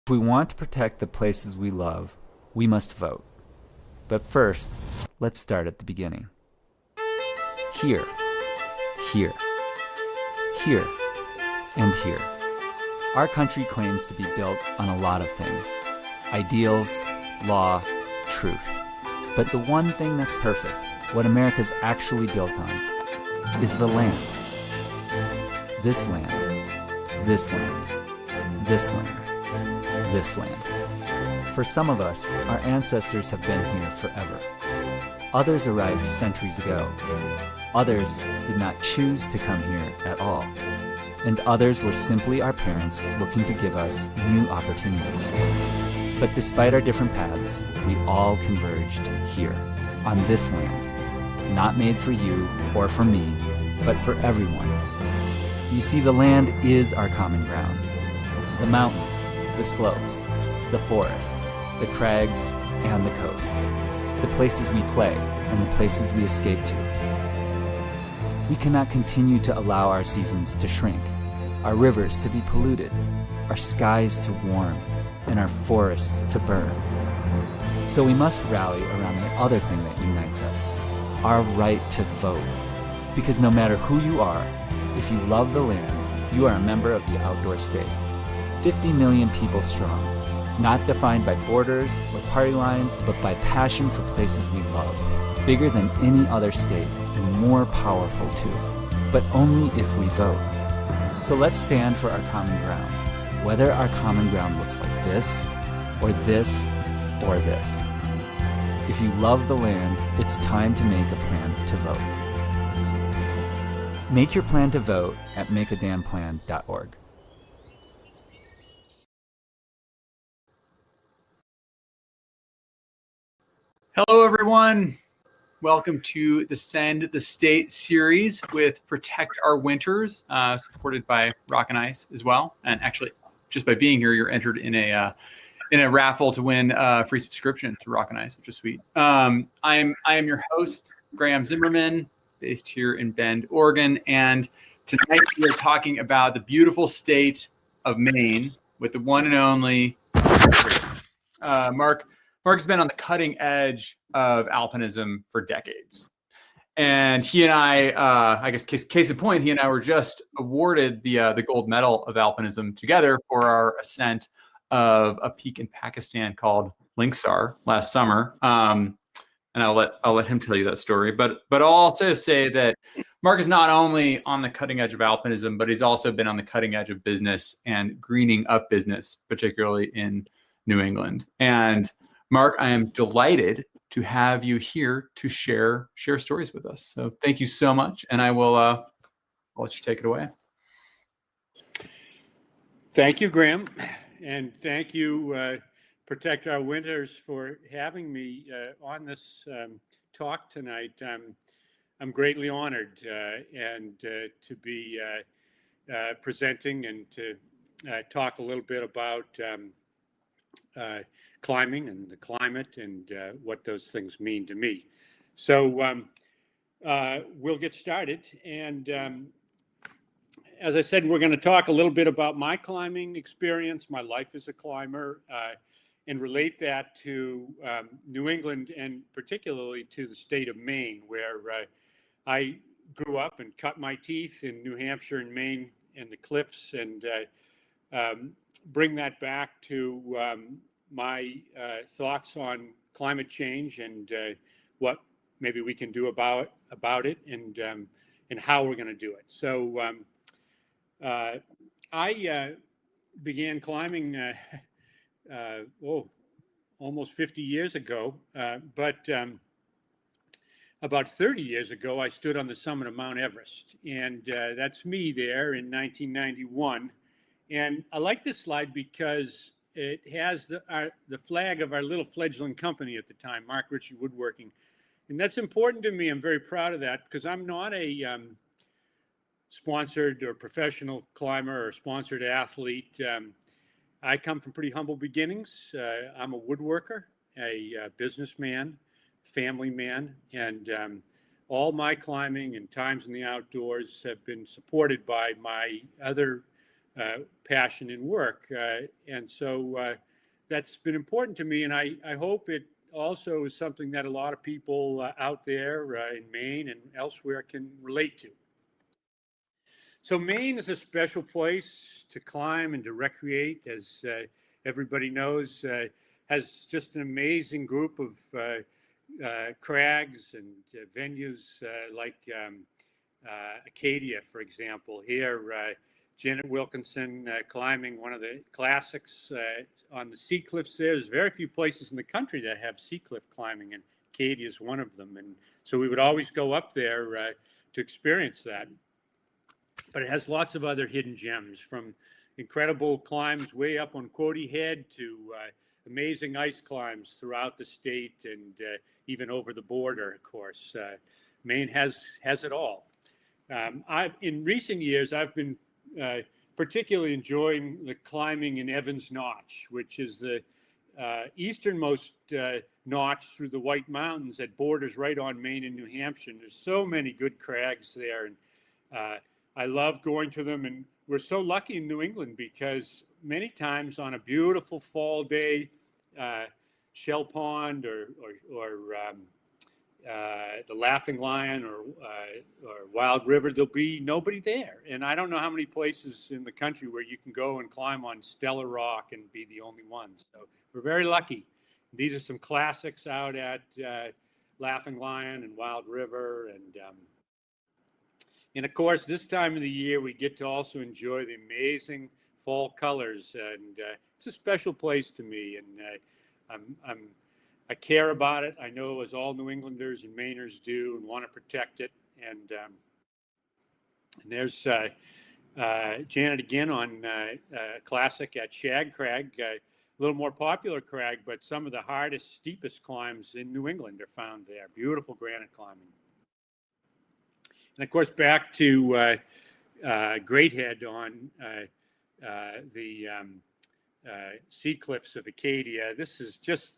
If we want to protect the places we love, we must vote. But first, let's start at the beginning. Here, here, here, and here. Our country claims to be built on a lot of things: ideals, law, truth. But the one thing that's perfect, what America's actually built on, is the land. This land, this land, this land, this land. For some of us, our ancestors have been here forever. Others arrived centuries ago. Others did not choose to come here at all. And others were simply our parents looking to give us new opportunities. But despite our different paths, we all converged here, on this land, not made for you or for me, but for everyone. You see, the land is our common ground. The mountains, the slopes, the forests, the crags, and the coasts. The places we play and the places we escape to. We cannot continue to allow our seasons to shrink, our rivers to be polluted, our skies to warm, and our forests to burn. So we must rally around the other thing that unites us, our right to vote. Because no matter who you are, if you love the land, you are a member of the outdoor state. 50 million people strong, not defined by borders or party lines, but by passion for places we love. Bigger than any other state and more powerful too, but only if we vote. So let's stand for our common ground, whether our common ground looks like this, or this, or this. If you love the land, it's time to make a plan to vote. Make your plan to vote at makeadamnplan.org. Hello, everyone. Welcome to the Send the State series with Protect Our Winters, supported by Rock and Ice as well. And actually, just by being here, you're entered in a raffle to win a free subscription to Rock and Ice, which is sweet. I am your host, Graham Zimmerman, based here in Bend, Oregon. And tonight we are talking about the beautiful state of Maine with the one and only Mark. Mark's been on the cutting edge of alpinism for decades. And he and I guess case in point, he and I were just awarded the gold medal of alpinism together for our ascent of a peak in Pakistan called Linksar last summer. And I'll let him tell you that story. But I'll also say that Mark is not only on the cutting edge of alpinism, but he's also been on the cutting edge of business and greening up business, particularly in New England. And Mark, I am delighted to have you here to share stories with us. So thank you so much, and I will I'll let you take it away. Thank you, Graham, and thank you, Protect Our Winters, for having me on this talk tonight. I'm greatly honored and to be presenting and to talk a little bit about climbing and the climate and what those things mean to me. So we'll get started. And as I said, we're going to talk a little bit about my climbing experience, my life as a climber, and relate that to New England and particularly to the state of Maine, where I grew up and cut my teeth in New Hampshire and Maine and the cliffs, and bring that back to my thoughts on climate change and what maybe we can do about it, and how we're going to do it. So I began climbing almost 50 years ago, but about 30 years ago, I stood on the summit of Mount Everest, and that's me there in 1991. And I like this slide because it has the flag of our little fledgling company at the time, Mark Ritchie Woodworking. And that's important to me. I'm very proud of that because I'm not a sponsored or professional climber or sponsored athlete. I come from pretty humble beginnings. I'm a woodworker, a businessman, family man, and all my climbing and times in the outdoors have been supported by my other passion and work. And so that's been important to me. And I hope it also is something that a lot of people out there in Maine and elsewhere can relate to. So Maine is a special place to climb and to recreate, as everybody knows, has just an amazing group of crags and venues like Acadia, for example. Here, Janet Wilkinson climbing one of the classics on the sea cliffs there. There's very few places in the country that have sea cliff climbing, and Acadia is one of them. And so we would always go up there to experience that. But it has lots of other hidden gems, from incredible climbs way up on Quoddy Head to amazing ice climbs throughout the state and even over the border, of course. Maine has it all. In recent years, I've been particularly enjoying the climbing in Evans Notch, which is the easternmost notch through the White Mountains that borders right on Maine and New Hampshire. And there's so many good crags there, and I love going to them. And we're so lucky in New England because many times on a beautiful fall day, Shell Pond or the Laughing Lion or Wild River, there'll be nobody there. And I don't know how many places in the country where you can go and climb on Stellar Rock and be the only ones. So we're very lucky. These are some classics out at Laughing Lion and Wild River. And of course, this time of the year, we get to also enjoy the amazing fall colors. And it's a special place to me. And I care about it. I know, as all New Englanders and Mainers do, and want to protect it. And there's Janet again on classic at Shag Crag, a little more popular crag, but some of the hardest, steepest climbs in New England are found there. Beautiful granite climbing. And of course, back to Great Head on the sea cliffs of Acadia. This is just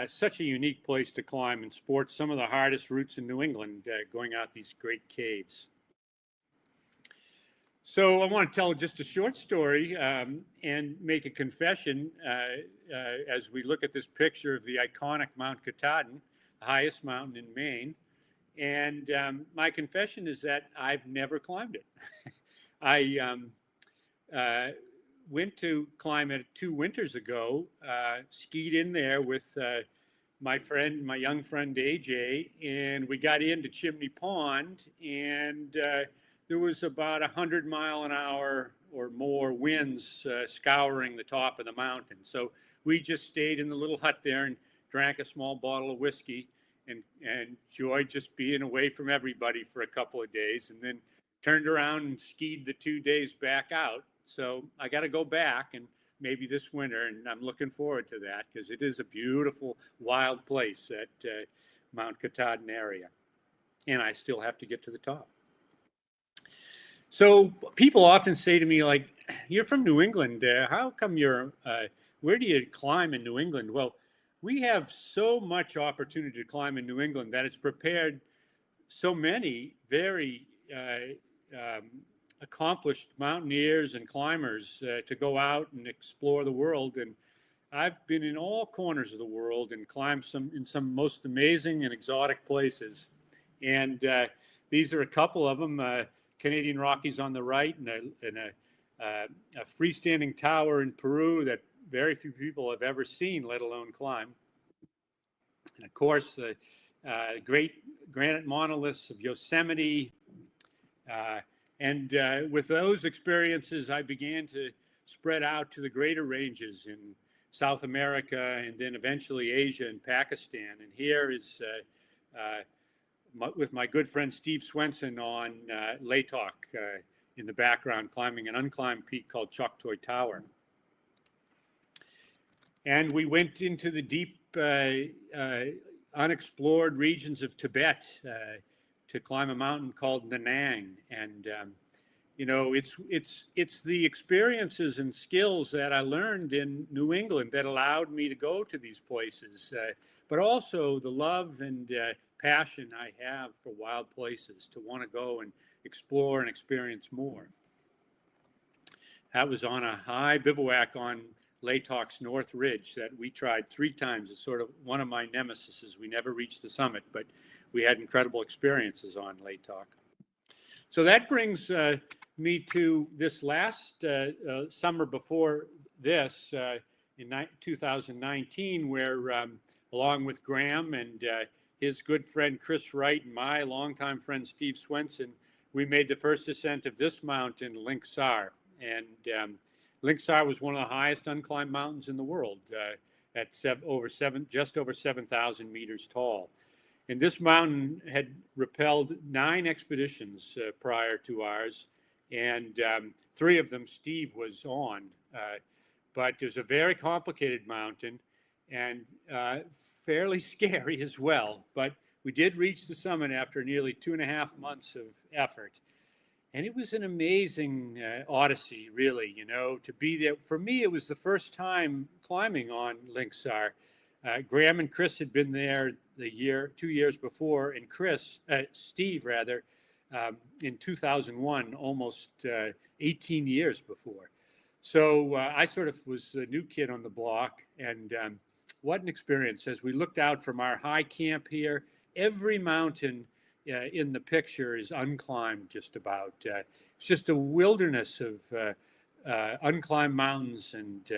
such a unique place to climb and sport some of the hardest routes in New England, going out these great caves. So I want to tell just a short story and make a confession as we look at this picture of the iconic Mount Katahdin, the highest mountain in Maine. And my confession is that I've never climbed it. I went to climb it 2 winters ago, skied in there with my young friend AJ, and we got into Chimney Pond, and there was about 100-mile-an-hour or more winds scouring the top of the mountain. So we just stayed in the little hut there and drank a small bottle of whiskey and enjoyed just being away from everybody for a couple of days, and then turned around and skied the 2 days back out. So I got to go back, and maybe this winter, and I'm looking forward to that because it is a beautiful wild place at Mount Katahdin area, and I still have to get to the top. So people often say to me, like, you're from New England, how come where do you climb in New England? Well, we have so much opportunity to climb in New England that it's prepared so many very accomplished mountaineers and climbers to go out and explore the world. And I've been in all corners of the world and climbed in some most amazing and exotic places. And these are a couple of them. Canadian Rockies on the right, and a freestanding tower in Peru that very few people have ever seen, let alone climb. And of course, the great granite monoliths of Yosemite. And with those experiences, I began to spread out to the greater ranges in South America and then eventually Asia and Pakistan. And here is with my good friend Steve Swenson on Laytok in the background, climbing an unclimbed peak called Choktoy Tower. And we went into the deep unexplored regions of Tibet to climb a mountain called Nanang. And it's the experiences and skills that I learned in New England that allowed me to go to these places, but also the love and passion I have for wild places, to want to go and explore and experience more. That was on a high bivouac on Latok's North Ridge that we tried 3 times. It's sort of one of my nemesises. We never reached the summit, but we had incredible experiences on Latok. So that brings me to this last summer before this, in 2019, where along with Graham and his good friend Chris Wright and my longtime friend Steve Swenson, we made the first ascent of this mountain, Linksar. And Linksar was one of the highest unclimbed mountains in the world, at just over 7,000 meters tall. And this mountain had repelled 9 expeditions prior to ours, and 3 of them Steve was on. But it was a very complicated mountain and fairly scary as well. But we did reach the summit after nearly 2.5 months of effort. And it was an amazing odyssey, really, you know, to be there. For me, it was the first time climbing on Linksar. Graham and Chris had been there 2 years before, and Steve rather, in 2001, almost 18 years before. So I sort of was the new kid on the block, and what an experience. As we looked out from our high camp here, every mountain in the picture is unclimbed just about. It's just a wilderness of unclimbed mountains and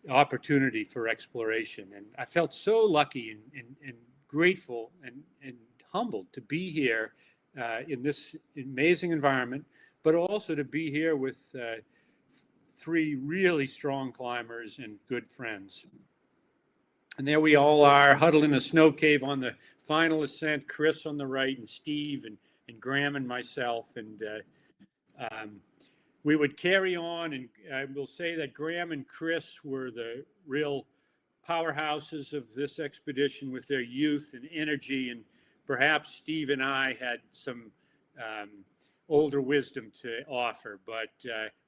opportunity for exploration. And I felt so lucky and grateful and humbled to be here in this amazing environment, but also to be here with 3 really strong climbers and good friends. And there we all are, huddled in a snow cave on the final ascent, Chris on the right and Steve and Graham and myself. And we would carry on, and I will say that Graham and Chris were the real powerhouses of this expedition with their youth and energy, and perhaps Steve and I had some older wisdom to offer, but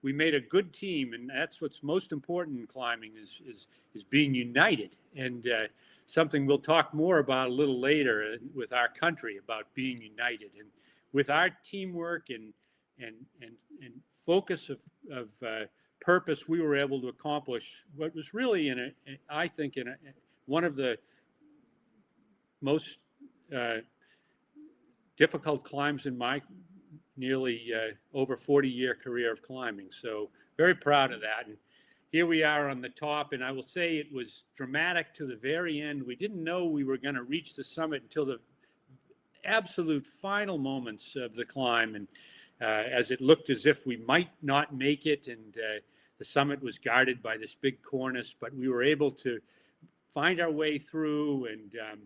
we made a good team, and that's what's most important in climbing is being united, and something we'll talk more about a little later with our country about being united. And with our teamwork and focus of purpose, we were able to accomplish what was really I think one of the most difficult climbs in my nearly over 40-year career of climbing. So very proud of that. And here we are on the top, and I will say it was dramatic to the very end. We didn't know we were going to reach the summit until the absolute final moments of the climb, and as it looked as if we might not make it, and the summit was guarded by this big cornice, but we were able to find our way through and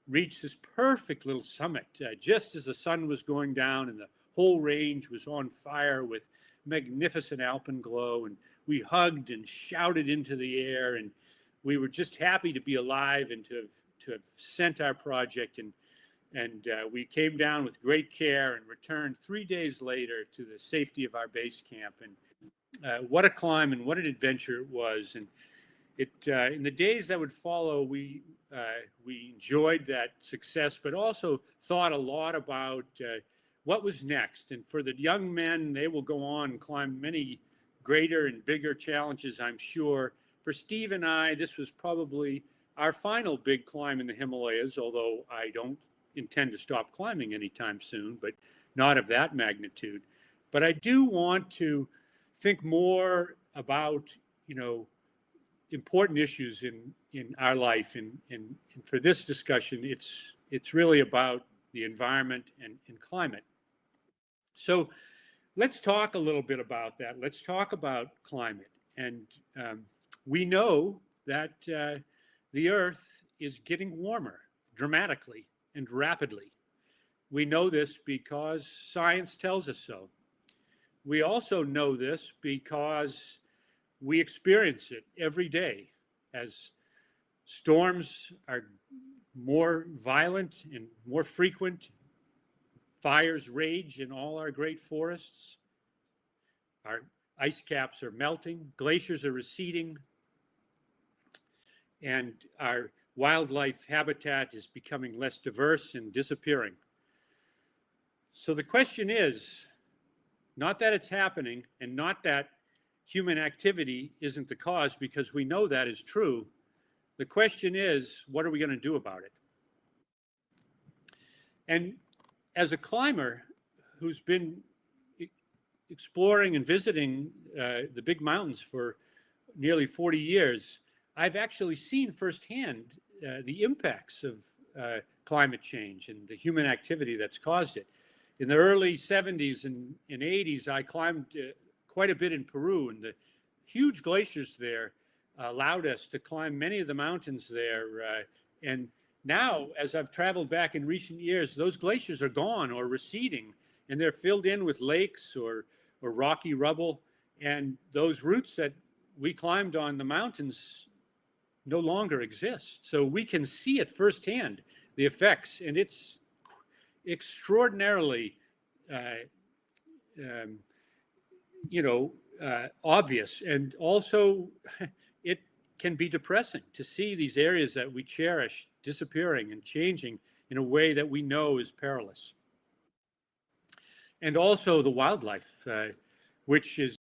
reach this perfect little summit just as the sun was going down and the whole range was on fire with magnificent alpenglow, and we hugged and shouted into the air, and we were just happy to be alive and to have sent our project, and we came down with great care and returned 3 days later to the safety of our base camp. And what a climb and what an adventure it was. And it in the days that would follow, we enjoyed that success, but also thought a lot about what was next. And for the young men, they will go on and climb many greater and bigger challenges, I'm sure. For Steve and I, this was probably our final big climb in the Himalayas, although I don't intend to stop climbing anytime soon, but not of that magnitude. But I do want to think more about, important issues in our life. And for this discussion, it's really about the environment and climate. So let's talk a little bit about that. Let's talk about climate. And we know that the Earth is getting warmer dramatically and rapidly. We know this because science tells us so. We also know this because we experience it every day as storms are more violent and more frequent. Fires rage in all our great forests. Our ice caps are melting, glaciers are receding, and our wildlife habitat is becoming less diverse and disappearing. So the question is, Not that it's happening, and not that human activity isn't the cause, because we know that is true. The question is, what are we going to do about it? And as a climber who's been exploring and visiting the big mountains for nearly 40 years, I've actually seen firsthand the impacts of climate change and the human activity that's caused it. In the early 70s and 80s, I climbed quite a bit in Peru, and the huge glaciers there allowed us to climb many of the mountains there. And now, as I've traveled back in recent years, those glaciers are gone or receding, and they're filled in with lakes or rocky rubble. And those routes that we climbed on the mountains no longer exist. So we can see it firsthand, the effects, and it's extraordinarily, obvious. And also, it can be depressing to see these areas that we cherish disappearing and changing in a way that we know is perilous. And also the wildlife, which is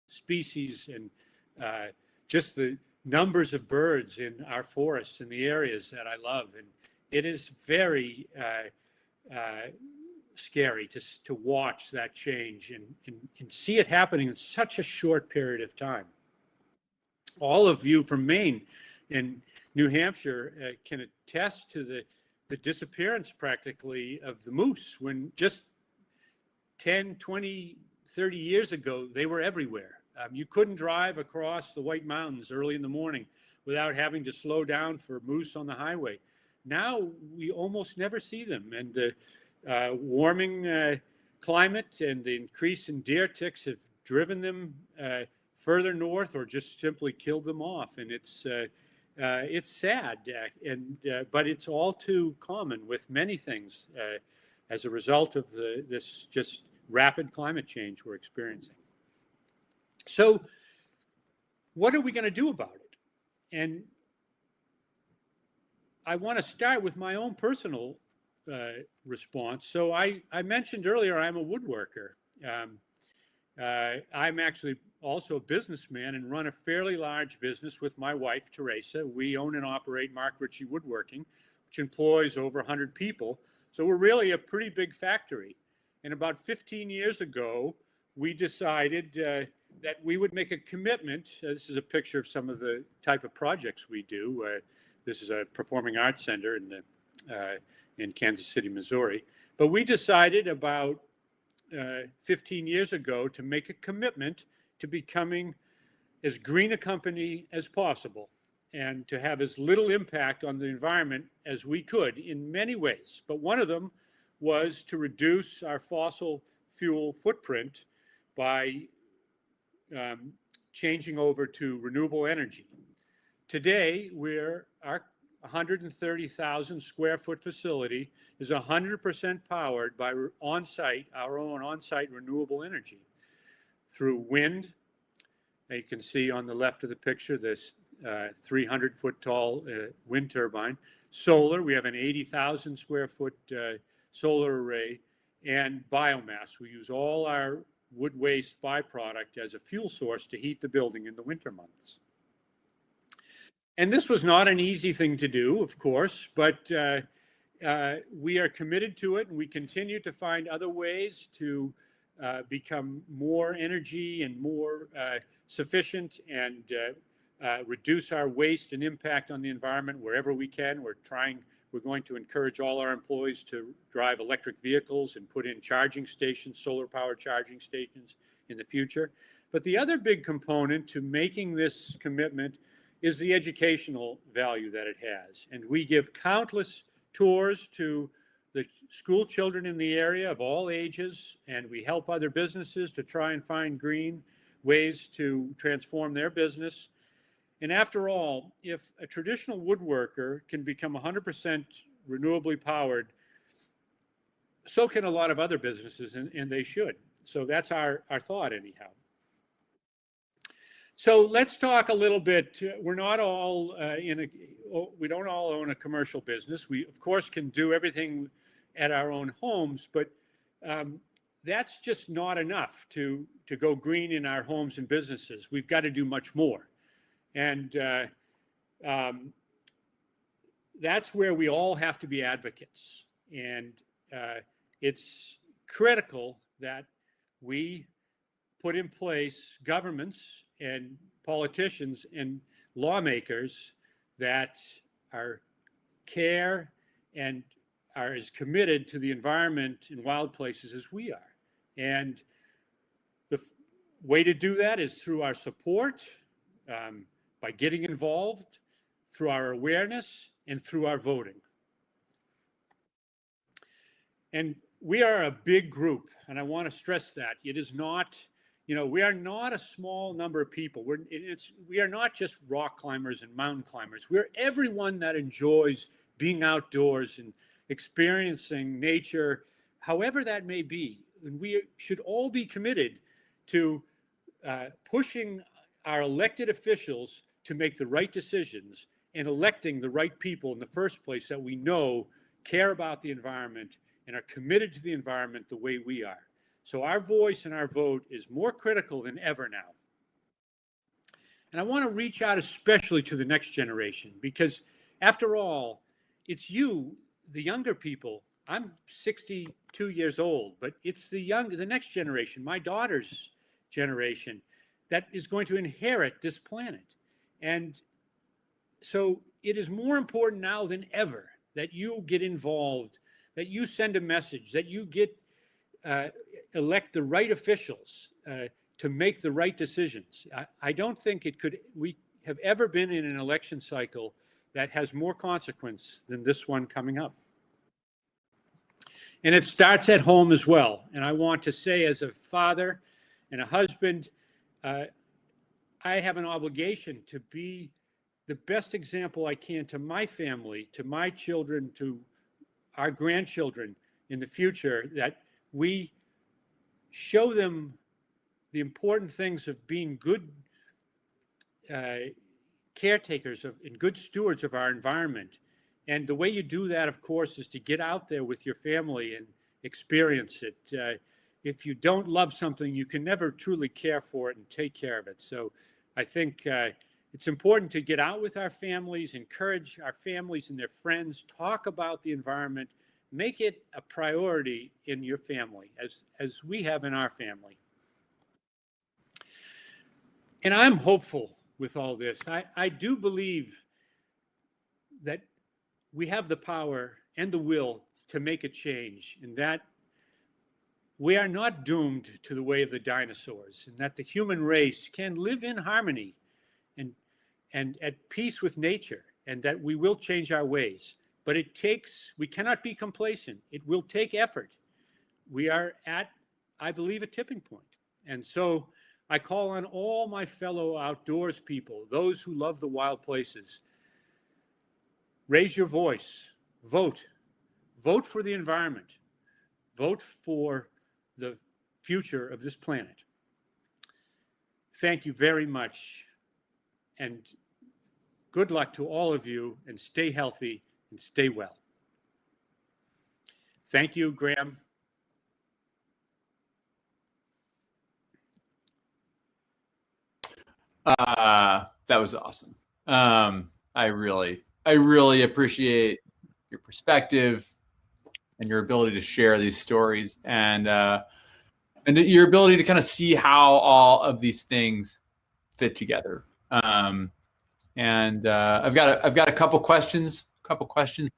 species, and just the numbers of birds in our forests and the areas that I love. And it is very scary to watch that change and see it happening in such a short period of time. All of you from Maine and New Hampshire can attest to the disappearance practically of the moose, when just 10, 20, 30 years ago, they were everywhere. You couldn't drive across the White Mountains early in the morning without having to slow down for moose on the highway. Now we almost never see them, and the warming climate and the increase in deer ticks have driven them further north or just simply killed them off. And it's sad, but it's all too common with many things as a result of this just rapid climate change we're experiencing. So what are we going to do about it? And I want to start with my own personal response. So I mentioned earlier, I'm a woodworker. I'm actually also a businessman and run a fairly large business with my wife, Teresa. We own and operate Mark Ritchie Woodworking, which employs over 100 people. So we're really a pretty big factory. And about 15 years ago, we decided that we would make a commitment. This is a picture of some of the type of projects we do. This is a performing arts center in Kansas City, Missouri. But we decided about 15 years ago to make a commitment to becoming as green a company as possible and to have as little impact on the environment as we could in many ways. But one of them was to reduce our fossil fuel footprint by changing over to renewable energy. Today, our 130,000 square foot facility is 100% powered by our own on-site renewable energy through wind. You can see on the left of the picture this 300-foot tall wind turbine. Solar, we have an 80,000 square foot solar array, and biomass. We use all our wood waste byproduct as a fuel source to heat the building in the winter months. And this was not an easy thing to do, of course, but we are committed to it, and we continue to find other ways to become more energy and more sufficient and reduce our waste and impact on the environment wherever we can. We're going to encourage all our employees to drive electric vehicles and put in charging stations, solar powered charging stations in the future. But the other big component to making this commitment is the educational value that it has. And we give countless tours to the school children in the area of all ages, and we help other businesses to try and find green ways to transform their business. And after all, if a traditional woodworker can become 100% renewably powered, so can a lot of other businesses, and they should. So that's our thought anyhow. So let's talk a little bit. We're not all we don't all own a commercial business. We, of course, can do everything at our own homes, but that's just not enough to go green in our homes and businesses. We've got to do much more. And that's where we all have to be advocates. And it's critical that we put in place governments and politicians and lawmakers that are care and are as committed to the environment and wild places as we are. And the way to do that is through our support, by getting involved, through our awareness, and through our voting. And we are a big group, and I want to stress that. It is not, we are not a small number of people. We are not just rock climbers and mountain climbers. We're everyone that enjoys being outdoors and experiencing nature, however that may be. And we should all be committed to pushing our elected officials to make the right decisions and electing the right people in the first place that we know care about the environment and are committed to the environment the way we are. So our voice and our vote is more critical than ever now. And I want to reach out especially to the next generation, because after all, it's you, the younger people. I'm 62 years old, but it's the next generation, my daughter's generation, that is going to inherit this planet. And so it is more important now than ever that you get involved, that you send a message, that you elect the right officials to make the right decisions. I don't think we have ever been in an election cycle that has more consequence than this one coming up. And it starts at home as well. And I want to say, as a father and a husband, I have an obligation to be the best example I can to my family, to my children, to our grandchildren in the future, that we show them the important things of being good caretakers and good stewards of our environment. And the way you do that, of course, is to get out there with your family and experience it. If you don't love something, you can never truly care for it and take care of it. So I think it's important to get out with our families, encourage our families and their friends, talk about the environment, make it a priority in your family, as we have in our family. And I'm hopeful with all this. I do believe that we have the power and the will to make a change, and that we are not doomed to the way of the dinosaurs, and that the human race can live in harmony and at peace with nature, and that we will change our ways. But we cannot be complacent. It will take effort. We are at, I believe, a tipping point. And so I call on all my fellow outdoors people, those who love the wild places, raise your voice, vote for the environment, vote for the future of this planet. Thank you very much, and good luck to all of you, and stay healthy and stay well. Thank you, Graham. That was awesome. I really appreciate your perspective and your ability to share these stories, and your ability to kind of see how all of these things fit together. And I've got a couple questions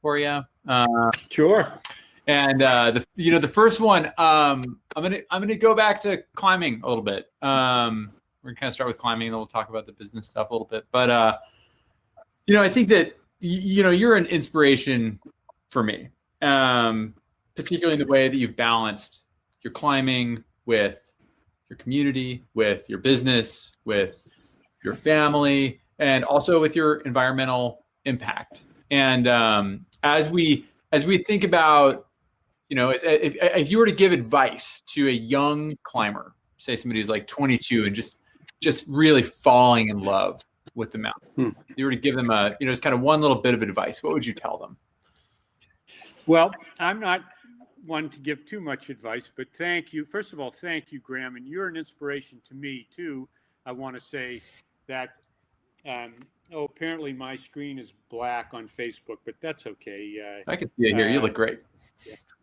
for you. Sure. And the first one, I'm gonna go back to climbing a little bit. We're gonna kind of start with climbing, and then we'll talk about the business stuff a little bit. But I think that you're an inspiration for me, particularly in the way that you've balanced your climbing with your community, with your business, with your family, and also with your environmental impact. And as we think about, if you were to give advice to a young climber, say somebody who's like 22 and just really falling in love with the mountains, you were to give them just kind of one little bit of advice, what would you tell them? Well, I'm not one to give too much advice, but thank you. First of all, thank you, Graham, and you're an inspiration to me too. I want to say that. Apparently my screen is black on Facebook, but that's okay. I can see it here. You look great.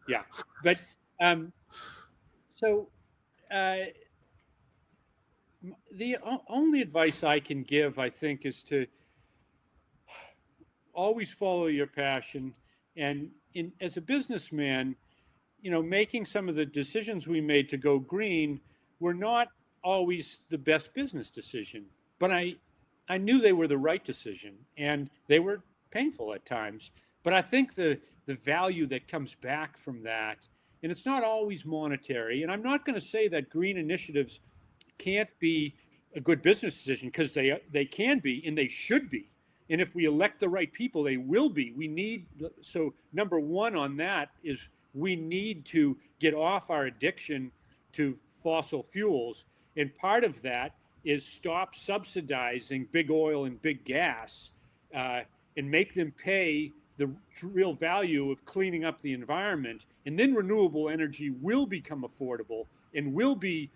Yeah, but so the only advice I can give, I think, is to always follow your passion. And as a businessman, making some of the decisions we made to go green were not always the best business decision, but I knew they were the right decision, and they were painful at times. But I think the value that comes back from that, and it's not always monetary, and I'm not going to say that green initiatives can't be a good business decision, because they can be and they should be. And if we elect the right people, they will be. So number one on that is we need to get off our addiction to fossil fuels. And part of that is stop subsidizing big oil and big gas, and make them pay the real value of cleaning up the environment. And then renewable energy will become affordable and will be,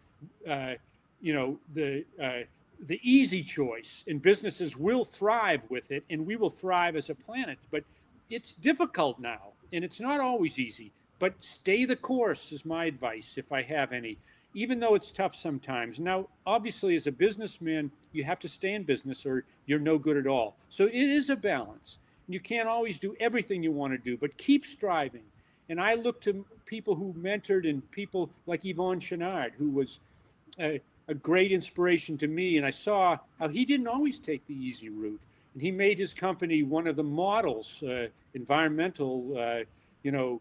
the easy choice, and businesses will thrive with it, and we will thrive as a planet. But it's difficult now, and it's not always easy. But stay the course is my advice, if I have any, even though it's tough sometimes. Now, obviously, as a businessman, you have to stay in business or you're no good at all. So it is a balance. You can't always do everything you want to do, but keep striving. And I look to people who mentored, and people like Yvon Chouinard, who was a great inspiration to me. And I saw how he didn't always take the easy route. And he made his company one of the models, environmental,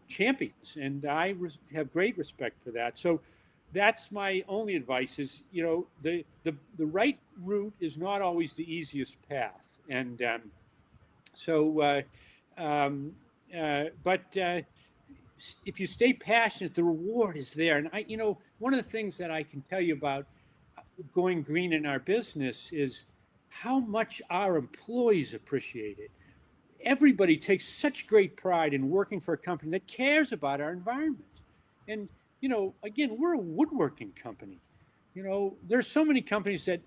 champions. And I have great respect for that. So that's my only advice is, the right route is not always the easiest path. And but if you stay passionate, the reward is there. And one of the things that I can tell you about going green in our business is how much our employees appreciate it. Everybody takes such great pride in working for a company that cares about our environment. And, again, we're a woodworking company. There's so many companies that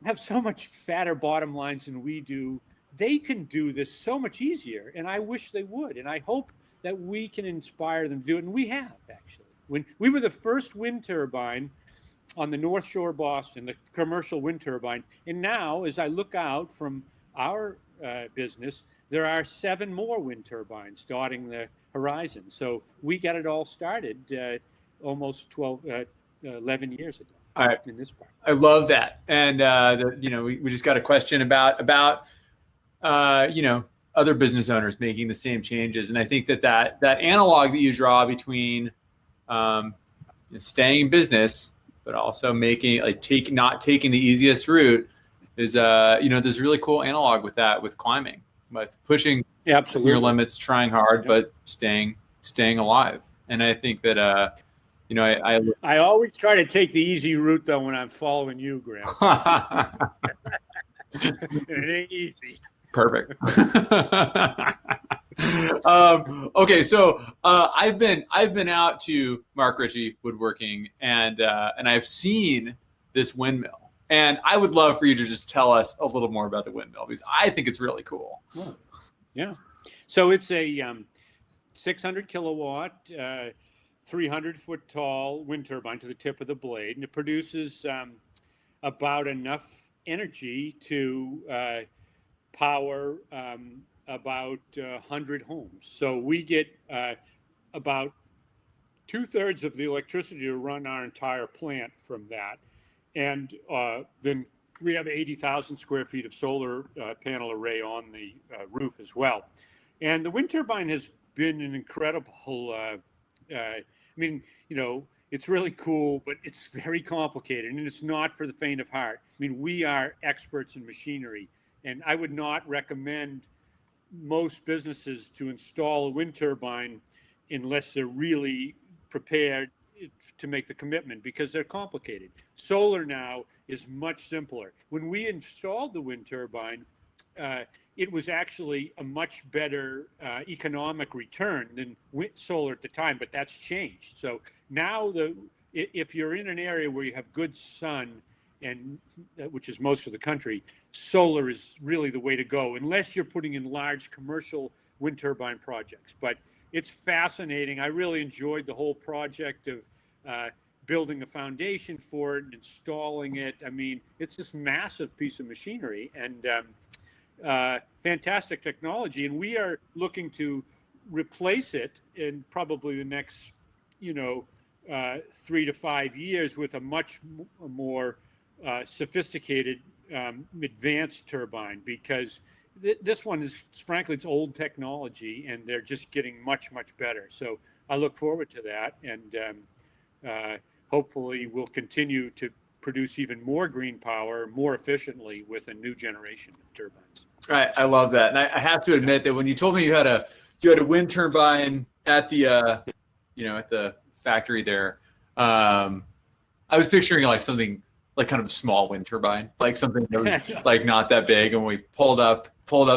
have so much fatter bottom lines than we do. They can do this so much easier, and I wish they would. And I hope that we can inspire them to do it. And we have, actually. When we were the first wind turbine on the North Shore of Boston, the commercial wind turbine. And now, as I look out from our business, there are 7 more wind turbines dotting the horizon. So we got it all started almost 11 years ago in this part. I love that. And, we just got a question about other business owners making the same changes. And I think that analog that you draw between staying in business, but also making not taking the easiest route is there's a really cool analog with that, with climbing, with pushing your limits, trying hard, but staying alive. And I think that I always try to take the easy route though when I'm following you, Graham. It ain't easy. Perfect. Okay, so I've been out to Mark Ritchie Woodworking, and I've seen this windmill, and I would love for you to just tell us a little more about the windmill, because I think it's really cool. Oh, yeah. So it's a 600 kilowatt, 300 foot tall wind turbine to the tip of the blade, and it produces about enough energy to power about 100 homes. So we get about 2/3 of the electricity to run our entire plant from that. And then we have 80,000 square feet of solar panel array on the roof as well. And the wind turbine has been an incredible, it's really cool, but it's very complicated, and it's not for the faint of heart. We are experts in machinery. And I would not recommend most businesses to install a wind turbine unless they're really prepared to make the commitment, because they're complicated. Solar now is much simpler. When we installed the wind turbine, it was actually a much better economic return than solar at the time, but that's changed. So now if you're in an area where you have good sun, and which is most of the country, solar is really the way to go, unless you're putting in large commercial wind turbine projects. But it's fascinating. I really enjoyed the whole project of building a foundation for it and installing it. I mean, it's this massive piece of machinery, and fantastic technology. And we are looking to replace it in probably the next, 3 to 5 years with a much more sophisticated, advanced turbine, because this one is, frankly, it's old technology, and they're just getting much, much better. So I look forward to that, and hopefully we'll continue to produce even more green power more efficiently with a new generation of turbines. I love that, and I have to admit that when you told me you had a wind turbine at the at the factory there, I was picturing like something like kind of a small wind turbine, like something that was like not that big. And when we pulled up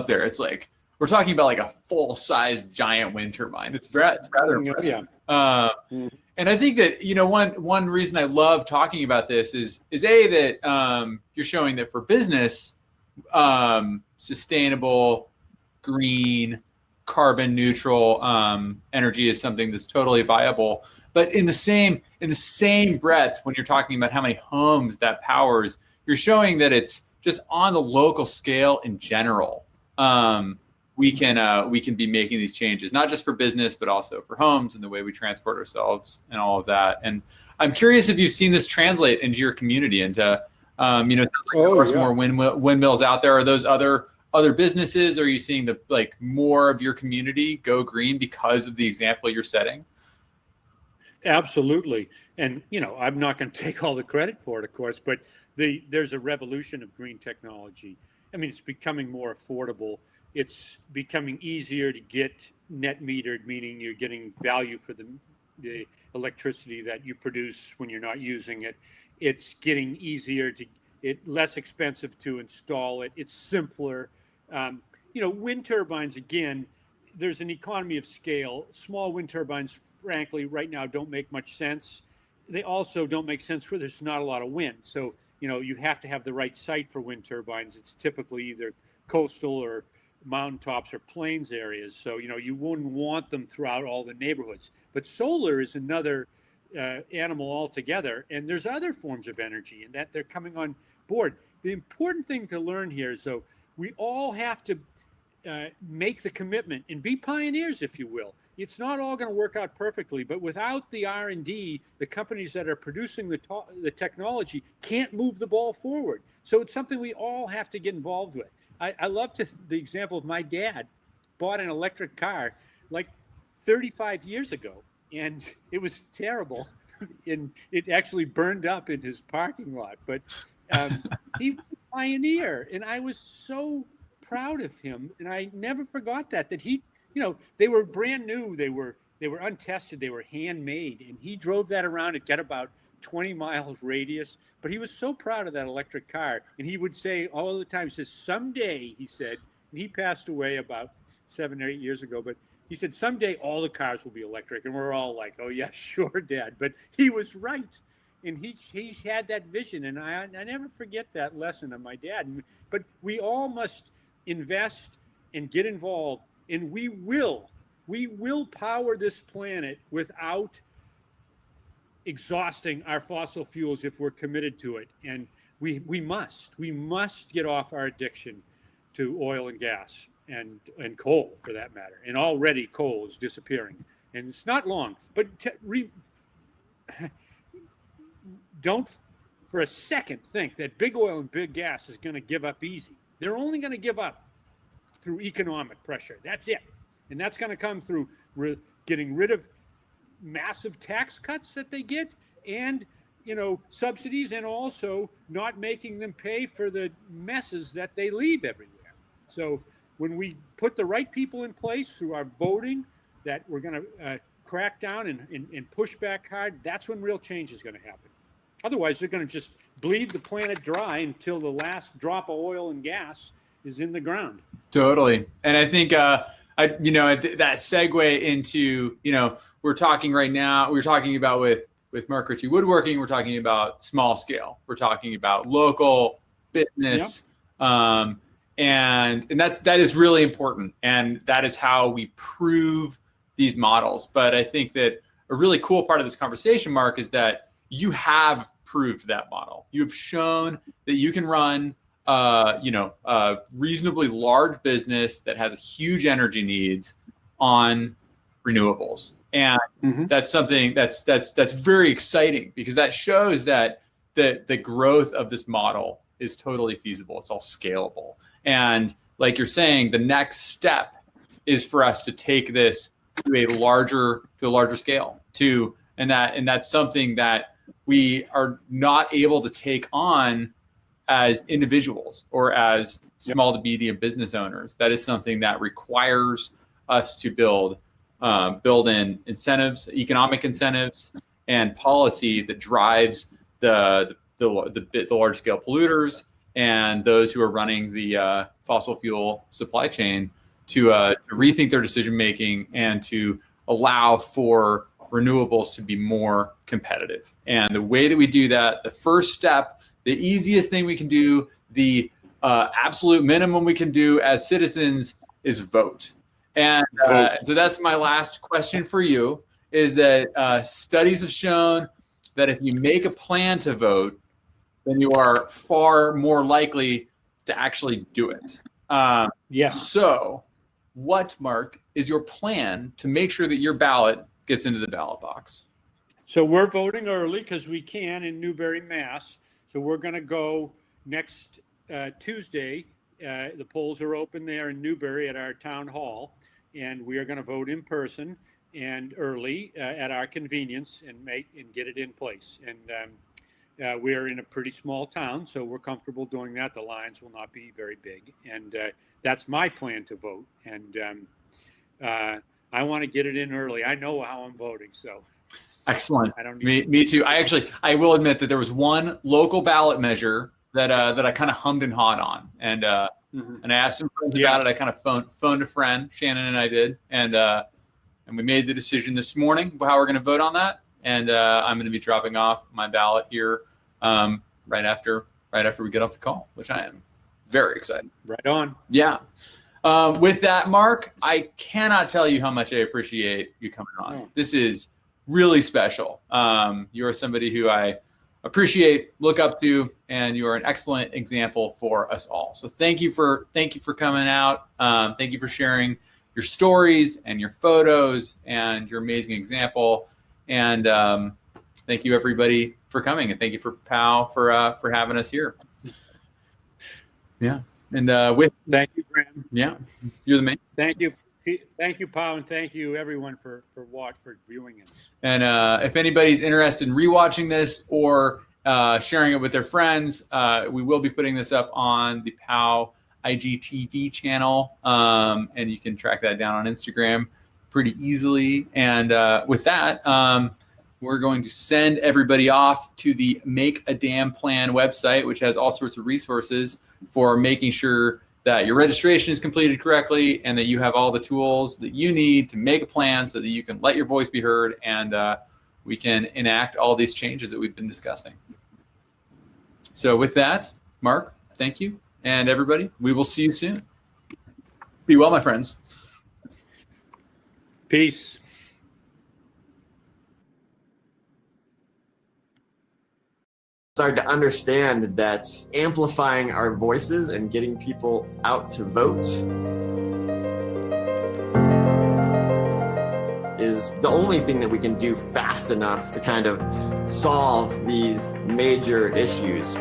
there, it's like we're talking about like a full-size giant wind turbine. It's rather impressive. Yeah. And I think that one reason I love talking about this is that you're showing that for business, sustainable, green, carbon neutral energy is something that's totally viable. But in the same breath, when you're talking about how many homes that powers, you're showing that it's just on the local scale in general. We can be making these changes, not just for business, but also for homes and the way we transport ourselves and all of that. And I'm curious if you've seen this translate into your community, into more windmills out there. Are those other businesses? Are you seeing more of your community go green because of the example you're setting? Absolutely. And, I'm not going to take all the credit for it, of course, but there's a revolution of green technology. I mean, it's becoming more affordable. It's becoming easier to get net metered, meaning you're getting value for the electricity that you produce when you're not using it. It's getting easier less expensive to install it. It's simpler. Wind turbines, again, there's an economy of scale. Small wind turbines, frankly, right now don't make much sense. They also don't make sense where there's not a lot of wind. So, you have to have the right site for wind turbines. It's typically either coastal or mountaintops or plains areas. So, you wouldn't want them throughout all the neighborhoods. But solar is another animal altogether. And there's other forms of energy, and that they're coming on board. The important thing to learn here is, though, we all have to make the commitment and be pioneers, if you will. It's not all going to work out perfectly, but without the R&D, the companies that are producing the technology can't move the ball forward. So it's something we all have to get involved with. I love the example of my dad bought an electric car like 35 years ago, and it was terrible. And it actually burned up in his parking lot. But he was a pioneer, and I was so proud of him. And I never forgot that he, they were brand new. They were untested. They were handmade. And he drove that around. It got about 20 miles radius. But he was so proud of that electric car. And he would say all the time, he says, someday, he said, and he passed away about 7 or 8 years ago, but he said, someday all the cars will be electric. And we're all like, oh, yeah, sure, Dad. But he was right. And he had that vision. And I never forget that lesson of my dad. But we all must invest and get involved. And we will power this planet without exhausting our fossil fuels if we're committed to it. And we must get off our addiction to oil and gas and coal, for that matter. And already coal is disappearing. And it's not long. But don't for a second think that big oil and big gas is going to give up easy. They're only going to give up through economic pressure. That's it. And that's going to come through getting rid of massive tax cuts that they get, and subsidies, and also not making them pay for the messes that they leave everywhere. So when we put the right people in place through our voting, that we're going to crack down and push back hard, that's when real change is going to happen. Otherwise, they're going to just bleed the planet dry until the last drop of oil and gas is in the ground. Totally. And I think, that segue into, we're talking right now, we're talking about with Mark Ritchie Woodworking, we're talking about small scale. We're talking about local business. Yep. And that is really important. And that is how we prove these models. But I think that a really cool part of this conversation, Mark, is that you have proved that model. You have shown that you can run a reasonably large business that has huge energy needs on renewables. And that's something that's very exciting, because that shows that the growth of this model is totally feasible. It's all scalable. And like you're saying, the next step is for us to take this to a larger scale and that's something that we are not able to take on as individuals or as small to medium business owners. That is something that requires us to build in incentives, economic incentives, and policy that drives the large scale polluters and those who are running the fossil fuel supply chain to rethink their decision making and to allow for renewables to be more competitive. And the way that we do that, the first step, the easiest thing we can do, the absolute minimum we can do as citizens is vote. And so that's my last question for you, is that studies have shown that if you make a plan to vote, then you are far more likely to actually do it. Yes. So what, Mark, is your plan to make sure that your ballot gets into the ballot box? So we're voting early because we can in Newbury, Mass. So we're going to go next Tuesday. The polls are open there in Newbury at our town hall, and we are going to vote in person and early at our convenience and get it in place. And we are in a pretty small town, so we're comfortable doing that. The lines will not be very big, and that's my plan to vote. And I want to get it in early. I know how I'm voting, so. Excellent. I don't me too. I will admit that there was one local ballot measure that I kind of hummed and hawed on, and I asked some friends about it. I kind of phoned a friend, Shannon and I did, and we made the decision this morning how we're going to vote on that. And I'm going to be dropping off my ballot here right after we get off the call, which I am very excited. Right on. Yeah. With that, Mark, I cannot tell you how much I appreciate you coming on. Oh. This is really special. You are somebody who I appreciate, look up to, and you are an excellent example for us all. So thank you for coming out. Thank you for sharing your stories and your photos and your amazing example. And thank you everybody for coming, and thank you for POW for having us here. Yeah. And thank you, Graham. Yeah, you're the man. Thank you, POW, and thank you everyone for viewing it. And if anybody's interested in rewatching this or sharing it with their friends, we will be putting this up on the POW IGTV channel, and you can track that down on Instagram pretty easily. And with that, we're going to send everybody off to the Make a Damn Plan website, which has all sorts of resources for making sure that your registration is completed correctly and that you have all the tools that you need to make a plan so that you can let your voice be heard and we can enact all these changes that we've been discussing. So with that, Mark, thank you. And everybody, we will see you soon. Be well, my friends. Peace. Started to understand that amplifying our voices and getting people out to vote is the only thing that we can do fast enough to kind of solve these major issues.